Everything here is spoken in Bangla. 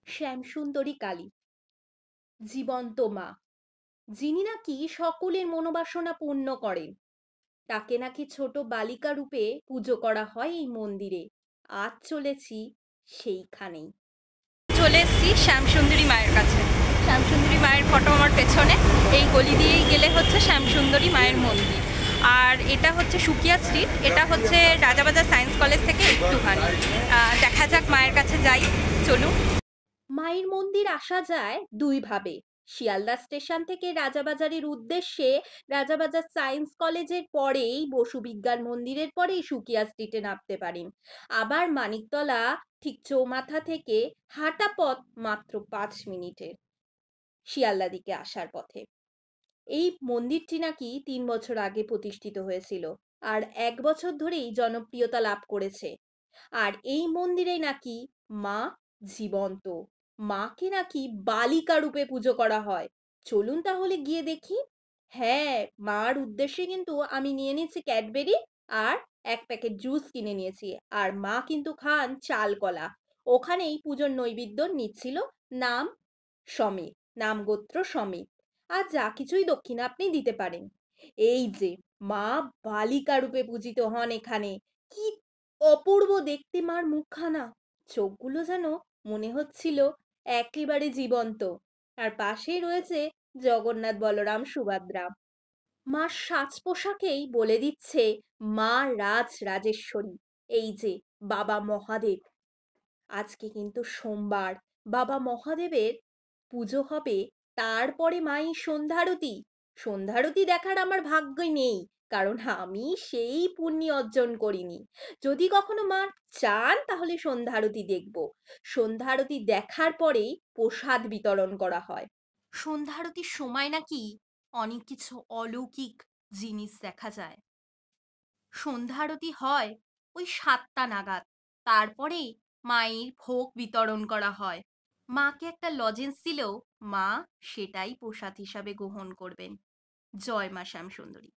শ্যামসুন্দরী কালী, জীবন্ত মা, যিনি নাকি সকলের মনোবাসনা পূর্ণ করেন। তাকে নাকি ছোট বালিকা রূপে পুজো করা হয় এই মন্দিরে। আজ চলেছি সেইখানেই। চলে এসেছি শ্যামসুন্দরী মায়ের কাছে। শ্যামসুন্দরী মায়ের ফটো আমার পেছনে। এই গলি দিয়েই গেলে হচ্ছে শ্যামসুন্দরী মায়ের মন্দির। আর এটা হচ্ছে সুকিয়া স্ট্রিট। এটা হচ্ছে রাজাবাজার সায়েন্স কলেজ থেকে একটুখানি। দেখা যাক, মায়ের কাছে যাই, চলুন। মায়ের মন্দির আসা যায় দুইভাবে। শিয়ালদা স্টেশন থেকে রাজাবাজারের উদ্দেশ্যে রাজাবাজার সায়েন্স কলেজের পরেই বসু বিজ্ঞান মন্দিরের পরেই সুকিয়া স্ট্রিটে নামতে পারেন। আবার মানিকতলা ঠিক চৌমাথা থেকে হাঁটা পথ মাত্র 5 মিনিটের শিয়ালদা দিকে আসার পথে। এই মন্দিরটি নাকি 3 বছর আগে প্রতিষ্ঠিত হয়েছিল আর 1 বছর ধরেই জনপ্রিয়তা লাভ করেছে। আর এই মন্দিরে নাকি মা জীবন্ত, মাকে নাকি বালিকা রূপে পুজো করা হয়। চলুন তাহলে গিয়ে দেখি। হ্যাঁ, মার উদ্দেশ্যে কিন্তু আমি নিয়ে নিয়েছি ক্যাডবেরি আর 1 প্যাকেট জুস কিনে নিয়েছি। আর মা কিন্তু খান চাল কলা। ওখানেই পুজোর নৈবেদ্য নিচ্ছিল। নাম সমীর, নাম গোত্র সমীর। আর যা কিছুই দক্ষিণা আপনি দিতে পারেন। এই যে মা বালিকা রূপে পূজিত হন এখানে। কি অপূর্ব দেখতে মার মুখখানা! চোখগুলো যেন মনে হচ্ছিল একেবারে জীবন্ত। আর পাশেই রয়েছে জগন্নাথ, বলরাম, সুভদ্রা। মার সাজ পোশাকেই বলে দিচ্ছে মা রাজেশ্বরী। এই যে বাবা মহাদেব, আজকে কিন্তু সোমবার, বাবা মহাদেবের পুজো হবে। তারপরে মাই সন্ধ্যারতি। সন্ধ্যারতি দেখার আমার ভাগ্য নেই, কারণ আমি সেই পুণ্য অর্জন করিনি। যদি কখনো মা চান তাহলে সন্ধ্যারতি দেখব। সন্ধ্যারতি দেখার পরেই প্রসাদ বিতরণ করা হয়। সন্ধ্যারতির সময় নাকি অনেক কিছু অলৌকিক জিনিস দেখা যায়। সন্ধ্যা আরতি হয় ওই 7টা নাগাদ। তারপরে মায়ের ভোগ বিতরণ করা হয়। মাকে একটা লজেন্স দিলেও মা সেটাই প্রসাদ হিসাবে গ্রহণ করবেন। জয় মা শ্যামসুন্দরী।